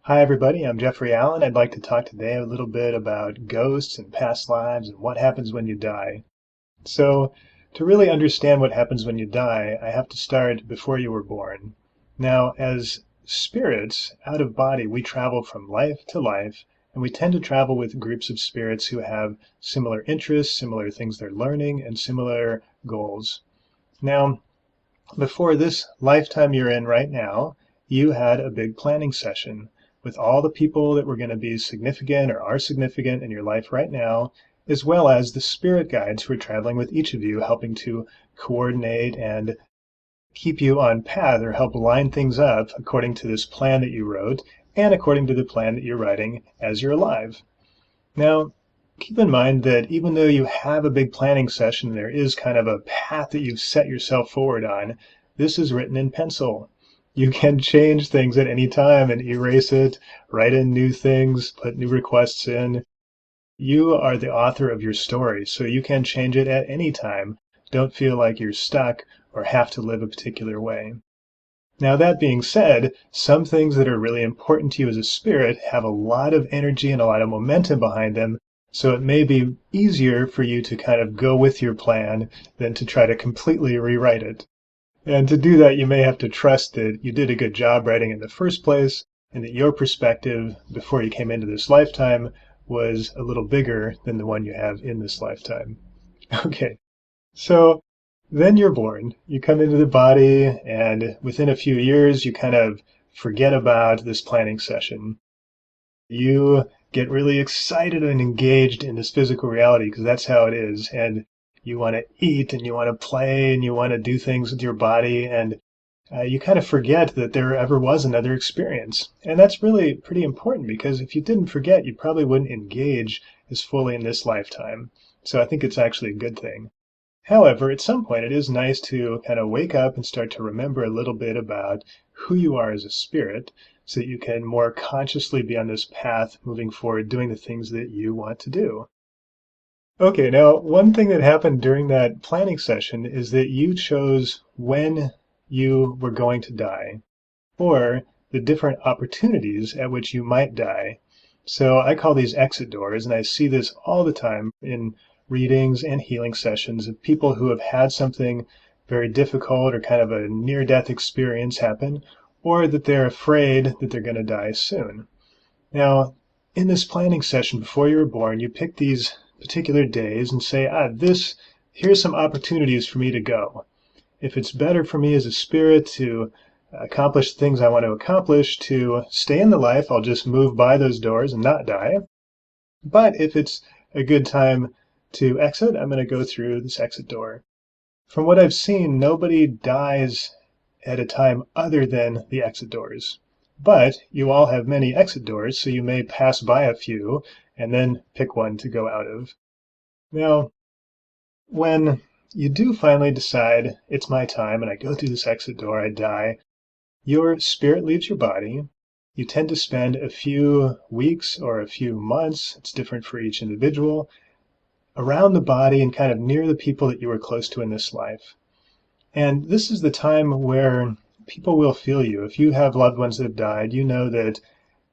Hi everybody, I'm Jeffrey Allen. I'd like to talk today a little bit about ghosts and past lives and what happens when you die. So, to really understand what happens when you die, I have to start before you were born. Now, as spirits, out of body, we travel from life to life, and we tend to travel with groups of spirits who have similar interests, similar things they're learning, and similar goals. Now, before this lifetime you're in right now, you had a big planning session with all the people that were going to be significant or are significant in your life right now, as well as the spirit guides who are traveling with each of you, helping to coordinate and keep you on path or help line things up according to this plan that you wrote and according to the plan that you're writing as you're alive. Now, keep in mind that even though you have a big planning session, there is kind of a path that you've set yourself forward on. This is written in pencil. You can change things at any time and erase it, write in new things, put new requests in. You are the author of your story, so you can change it at any time. Don't feel like you're stuck or have to live a particular way. Now, that being said, some things that are really important to you as a spirit have a lot of energy and a lot of momentum behind them, so it may be easier for you to kind of go with your plan than to try to completely rewrite it. And to do that, you may have to trust that you did a good job writing in the first place, and that your perspective before you came into this lifetime was a little bigger than the one you have in this lifetime. Okay, so then you're born. You come into the body, and within a few years, you kind of forget about this planning session. You get really excited and engaged in this physical reality because that's how it is. And you want to eat and you want to play and you want to do things with your body, and you kind of forget that there ever was another experience. And that's really pretty important because if you didn't forget, you probably wouldn't engage as fully in this lifetime. So I think it's actually a good thing. However, at some point, it is nice to kind of wake up and start to remember a little bit about who you are as a spirit so that you can more consciously be on this path moving forward, doing the things that you want to do. Okay, now one thing that happened during that planning session is that you chose when you were going to die, or the different opportunities at which you might die. So I call these exit doors, and I see this all the time in readings and healing sessions of people who have had something very difficult or kind of a near-death experience happen, or that they're afraid that they're going to die soon. Now, in this planning session before you were born, you pick these particular days and say, here's some opportunities for me to go. If it's better for me as a spirit to accomplish things I want to accomplish, to stay in the life, I'll just move by those doors and not die. But if it's a good time to exit, I'm going to go through this exit door. From what I've seen, nobody dies at a time other than the exit doors. But you all have many exit doors, so you may pass by a few and then pick one to go out of. Now, when you do finally decide it's my time and I go through this exit door, I die, your spirit leaves your body. You tend to spend a few weeks or a few months, it's different for each individual, around the body and kind of near the people that you were close to in this life. And this is the time where people will feel you. If you have loved ones that have died, you know that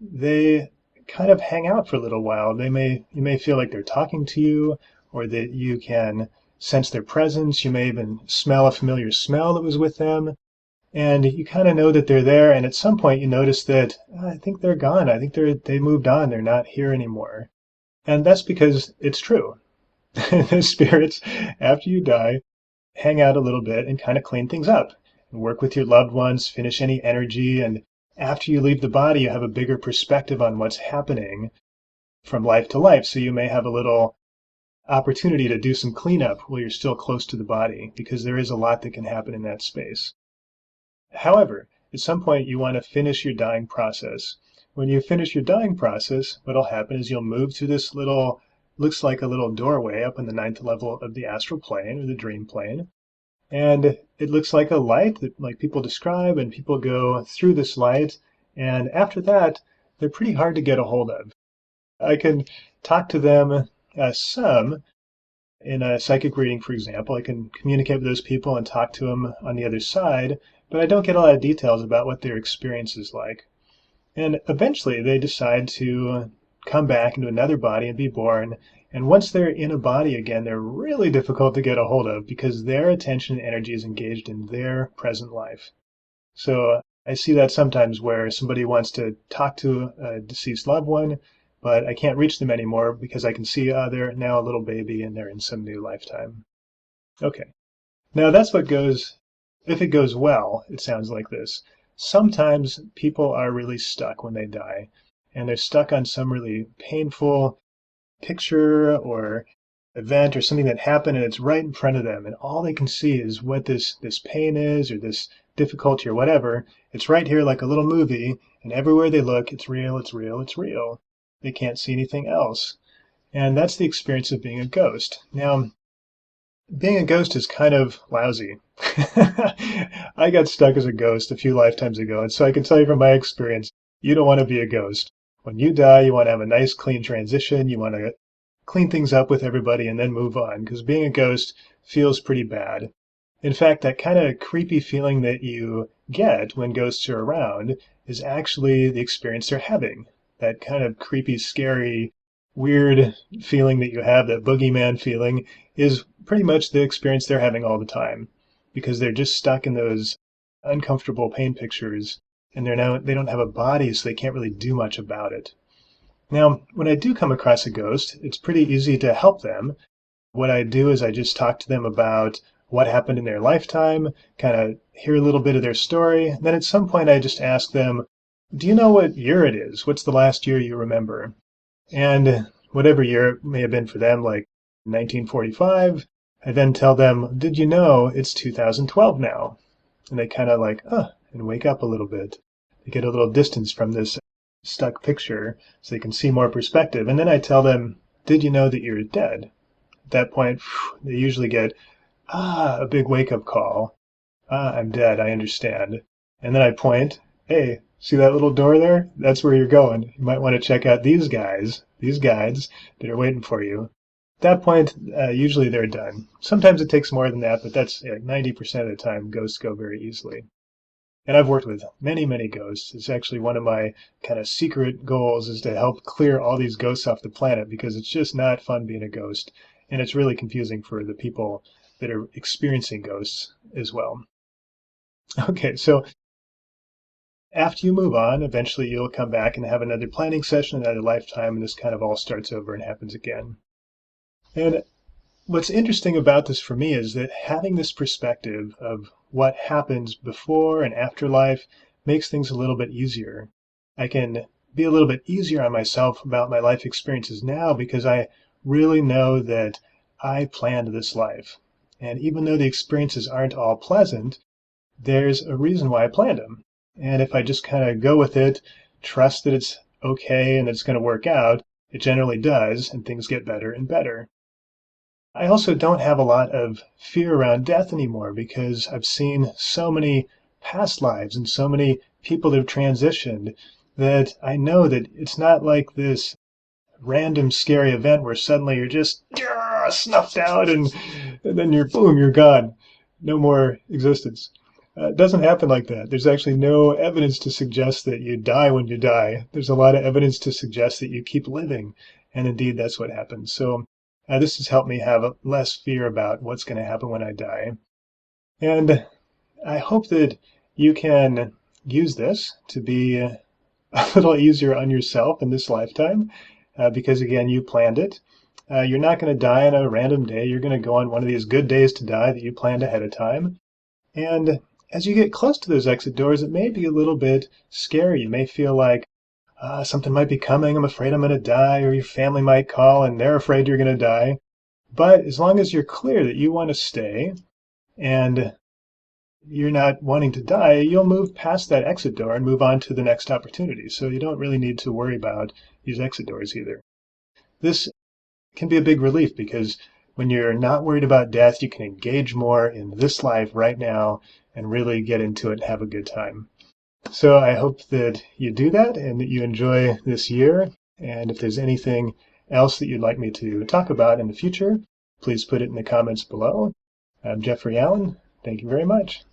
they kind of hang out for a little while. You may feel like they're talking to you, or that you can sense their presence. You may even smell a familiar smell that was with them. And you kind of know that they're there. And at some point you notice that, I think they're gone. I think they moved on. They're not here anymore. And that's because it's true. The spirits, after you die, hang out a little bit and kind of clean things up and work with your loved ones, finish any energy. And after you leave the body, you have a bigger perspective on what's happening from life to life. So you may have a little opportunity to do some cleanup while you're still close to the body, because there is a lot that can happen in that space. However, at some point you want to finish your dying process. When you finish your dying process, what'll happen is you'll move through this little, looks like a little doorway up in the 9th level of the astral plane or the dream plane. And it looks like a light that like people describe, and people go through this light. And after that, they're pretty hard to get a hold of. I can talk to them some in a psychic reading, for example. I can communicate with those people and talk to them on the other side, but I don't get a lot of details about what their experience is like. And eventually they decide to come back into another body and be born. And once they're in a body again, they're really difficult to get a hold of because their attention and energy is engaged in their present life. So I see that sometimes where somebody wants to talk to a deceased loved one, but I can't reach them anymore because I can see they're now a little baby and they're in some new lifetime. Okay. Now that's what goes, if it goes well, it sounds like this. Sometimes people are really stuck when they die, and they're stuck on some really painful picture or event or something that happened, and it's right in front of them, and all they can see is what this pain is or this difficulty or whatever. It's right here like a little movie, and everywhere they look, it's real, it's real, it's real. They can't see anything else. And that's the experience of being a ghost. Now, being a ghost is kind of lousy. I got stuck as a ghost a few lifetimes ago, and so I can tell you from my experience, you don't want to be a ghost. When you die, you want to have a nice, clean transition. You want to clean things up with everybody and then move on, because being a ghost feels pretty bad. In fact, that kind of creepy feeling that you get when ghosts are around is actually the experience they're having. That kind of creepy, scary, weird feeling that you have, that boogeyman feeling, is pretty much the experience they're having all the time, because they're just stuck in those uncomfortable pain pictures, and they don't have a body, so they can't really do much about it. Now, when I do come across a ghost, it's pretty easy to help them. What I do is I just talk to them about what happened in their lifetime, kind of hear a little bit of their story. Then at some point I just ask them, do you know what year it is? What's the last year you remember? And whatever year it may have been for them, like 1945, I then tell them, did you know it's 2012 now? And they kind of like, and wake up a little bit. They get a little distance from this stuck picture so they can see more perspective. And then I tell them, did you know that you're dead? At that point, they usually get, a big wake-up call. I'm dead, I understand. And then I point, hey, see that little door there? That's where you're going. You might want to check out these guides that are waiting for you. At that point, usually they're done. Sometimes it takes more than that, but that's 90% of the time ghosts go very easily. And I've worked with many, many ghosts. It's actually one of my kind of secret goals is to help clear all these ghosts off the planet, because it's just not fun being a ghost. And it's really confusing for the people that are experiencing ghosts as well. Okay, so after you move on, eventually you'll come back and have another planning session, another lifetime, and this kind of all starts over and happens again. And what's interesting about this for me is that having this perspective of what happens before and after life makes things a little bit easier. I can be a little bit easier on myself about my life experiences now because I really know that I planned this life. And even though the experiences aren't all pleasant, there's a reason why I planned them. And if I just kind of go with it, trust that it's okay and that it's going to work out, it generally does, and things get better and better. I also don't have a lot of fear around death anymore because I've seen so many past lives and so many people that have transitioned that I know that it's not like this random scary event where suddenly you're just snuffed out and then you're gone. No more existence. It doesn't happen like that. There's actually no evidence to suggest that you die when you die. There's a lot of evidence to suggest that you keep living, and indeed that's what happens. So this has helped me have less fear about what's going to happen when I die. And I hope that you can use this to be a little easier on yourself in this lifetime, because again, you planned it. You're not going to die on a random day. You're going to go on one of these good days to die that you planned ahead of time. And as you get close to those exit doors, it may be a little bit scary. You may feel like something might be coming. I'm afraid I'm going to die, or your family might call and they're afraid you're going to die. But as long as you're clear that you want to stay and you're not wanting to die, you'll move past that exit door and move on to the next opportunity. So you don't really need to worry about these exit doors either. This can be a big relief because when you're not worried about death, you can engage more in this life right now and really get into it and have a good time. So I hope that you do that and that you enjoy this year. And if there's anything else that you'd like me to talk about in the future, please put it in the comments below. I'm Jeffrey Allen. Thank you very much.